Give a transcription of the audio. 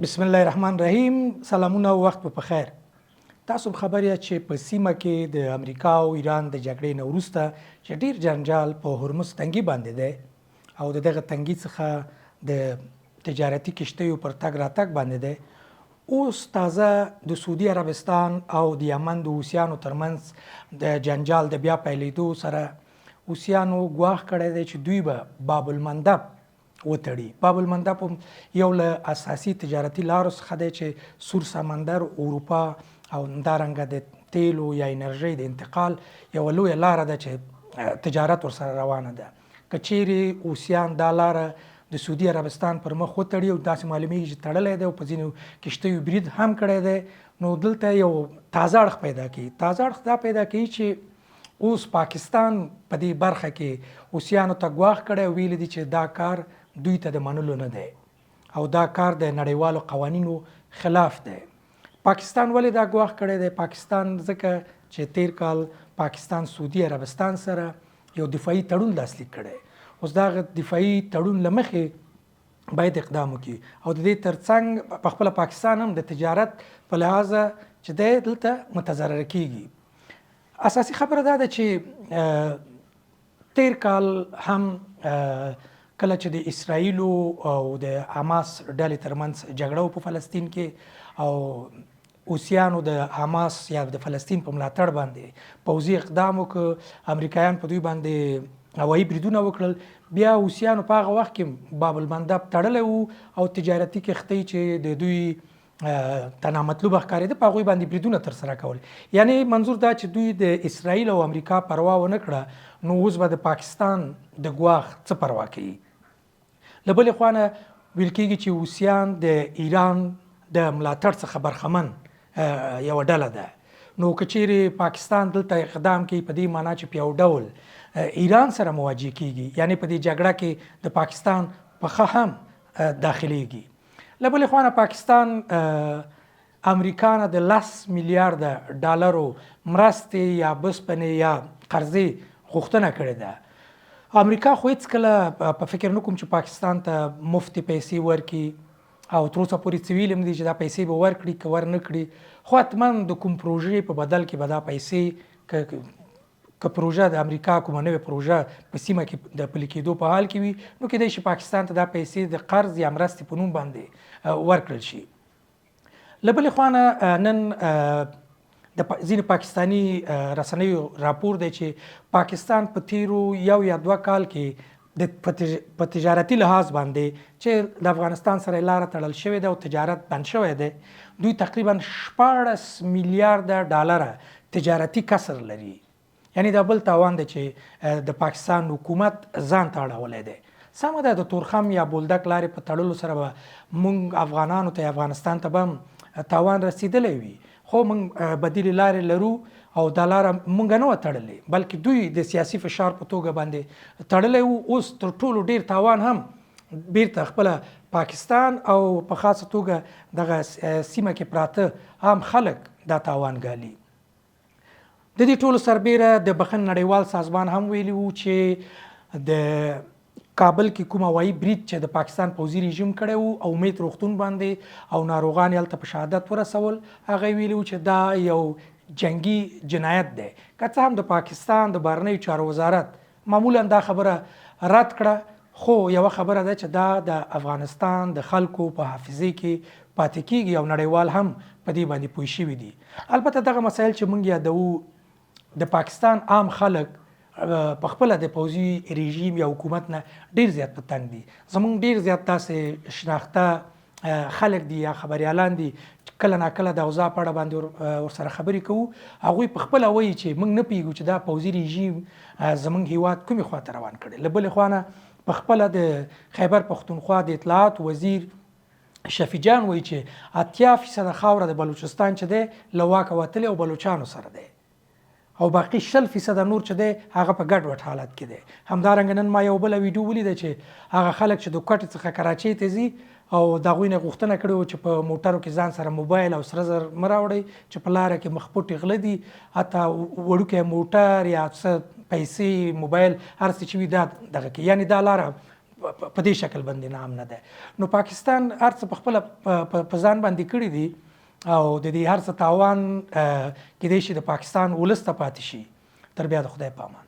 بسم الله الرحمن الرحیم. سلامونه او وخت په خیر. تاسو خبر یاست چې په سیمه کې د امریکا او ایران د جګړې نه وروسته چې ډیر جنجال په هرمز تنګي باندې دی او دغه تنګي څخه د تجارتي کشتیو پر تګ راتګ باندې دی. اوس تازه د سعودي عربستان او د یمن د حوثیانو ترمنځ د جنجال د بیا پیلېدو سره حوثیانو ګواښ کړی دی چې دوی به باب المندب وتړي. باب المندب یو له اساسي تجارتي لارو څخه دی چې سور سمندر، اروپا او همدارنګه د تیلو یا انرژۍ د انتقال یوه لویه لاره ده چې تجارت ورسره روانه ده. که چیرې حوثیان دا لاره د سعودي عربستان پر مخ وتړي او داسې معلومیږي چې تړلی دی او په ځینو کشتیو برید هم کړی دی، نو دلته یو تازه اړخ پیدا کوي. تازه اړخ دا پیدا کوي چې اوس پاکستان په دې برخه کې حوثیانو ته ګواښ کړی او ویلي دي چې دا کار دوی ته د منلو نه دی او دا کار د نړیوالو قوانینو خلاف دی. پاکستان ولې دا ګواښ کړی دی؟ پاکستان ځکه چې تیر کال پاکستان سعودي عربستان سره یو دفاعي تړون لاسلیک کړی. اوس دا دفاعي تړون له مخې باید اقدام وکړي او د دې ترڅنګ په خپله پاکستان هم د تجارت په لحاظه چې دی دلته متضرر کیږي. اساسي خبره دا ده چې تیر کال هم کله چې د اسرائیلو او د حماس ډلې ترمنځ جګړه په فلسطین کې او حوثیانو د حماس یا د فلسطین په ملاتړ باندې پوځي اقدام وکړ، امریکایان په دوی باندې هوایي بریدونه وکړل. بیا حوثیانو په هغه وخت کې باب المندب تړلی و او تجارتي کښتۍ چې د دوی ته نامطلوبه ښکارېده په هغوی باندې بریدونه ترسره کول. یعنی منظور دا چې دوی د اسرائیل او امریکا پروا ونه کړه، نو اوس به د پاکستان د ګواښ څه پروا کوي؟ له بلې خوا نه ویل کېږي چې حوثیان د ایران د ملاتړ څخه برخمن یوه ډله ده. نو که چیرې پاکستان دلته اقدام کوي په دې معنا چې په یو ډول ایران سره مواجه کیږي، یعنی په دې جګړه کې د پاکستان پښه هم داخلیږي. له بلې خوا نه پاکستان امریکا نه د 10 میلیارده ډالرو مرستې یا بسپنې یا قرضې غوښتنه کړې ده. امریکا خو هېڅکله په فکر نه کوم چې پاکستان ته مفتې پیسې ورکړي او تر اوسه پورې څه ویلي هم دي چې دا پیسې به ورکړي که ور نه کړي، خو حتما د کوم پروژې په بدل کې به دا پیسې که پروژه د امریکا کومه نوې پروژه په سیمه کې د پلي کېدو په حال کې وي، نو کیدای شي پاکستان ته دا پیسې د قرض یا مرستې په نوم باندې ورکړل شي. له بلې خوا نه نن د ځینې پاکستاني رسنیو راپور دی چې پاکستان په تیرو یو یا 2 کال کې په تجارتي لحاظ باندې چې د افغانستان سره لاره تړل شوې ده او تجارت بند شوی دی، دوی تقریبا 14 میلیارده ډالره تجارتي کسر لري. یعنی دا بل تاوان دی چې د پاکستان حکومت ځان ته اړولی دی. سمه ده د تورخم یا بولدک لارې په تړلو سره به موږ افغانانو ته افغانستان ته به هم تاوان رسیدلی وي، خو موږ بدیلې لارې لرو او دا لاره موږ نه وه تړلې، بلکې دوی د سیاسي فشار په توګه باندې تړلی وو. اوس تر ټولو ډیر تاوان هم بیرته خپله پاکستان او په خاصه توګه دغه سیمه کې پراته عام خلک دا تاوان ګالي. د دې ټولو سربیره د بخښنې نړیوال سازمان هم ویلي وو چې د کابل کې کوم هوایي برید چې د پاکستان پوځي رژیم کړی وو او امید روغتون باندې او ناروغان یې هلته په شهادت ورسول، هغه ویلي وو چې دا یو جنگي جنایت دی. که څه هم د پاکستان د بهرنیو چارو وزارت معمولا دا خبره رد کړه، خو یوه خبره ده چې دا د افغانستان د خلکو په حافظې کې پاتې کیږي او نړیوال هم په دې باندې پوه شوي دي. البته دغه مسایل چې موږ یادوو، د پاکستان عام خلک په خپله د پوځي رژیم یا حکومت نه ډیر زیات په تنګ دي. زموږ ډیر زیات داسې شناخته خلک دي یا خبریالان دي کله ناکله د اوضاع په اړه باندې ورسره خبرې کوو، هغوی په خپله وایي چې موږ نه پوهېږو چې دا پوځي رژیم زموږ هیواد کومې خوا ته روان کړی. له بلې خوا نه په خپله د خیبر پښتونخوا د اطلاعات وزیر شفیع جان وایي چې 80% خاوره د بلوچستان چې دی له واکه وتلی او بلوچانو سره دی او باقي 60% نور چې دی هغه په ګډ وډ حالت کې دی. همدارنګه نن ما یو بله ویډیو ولیده چې هغه خلک چې د کوټې څخه کراچۍ ته ځي او د هغوی نه غوښتنه کړې وه چې په موټرو کې ځان سره موبایل او سره زر مه راوړئ چې په لاره کې مخ پټې غله دي، حتی وړوکی موټر یا څه پیسې موبایل هر څه چې وي دا دغه کې، یعنې دا لاره په دې شکل باندې نام نه ده. نو پاکستان هر څه په خپله په ځان باندې کړي دي او د دې هر څه تاوان کېدای شي د پاکستان ولس ته پاتې شي. تر بیا د خدای په امان.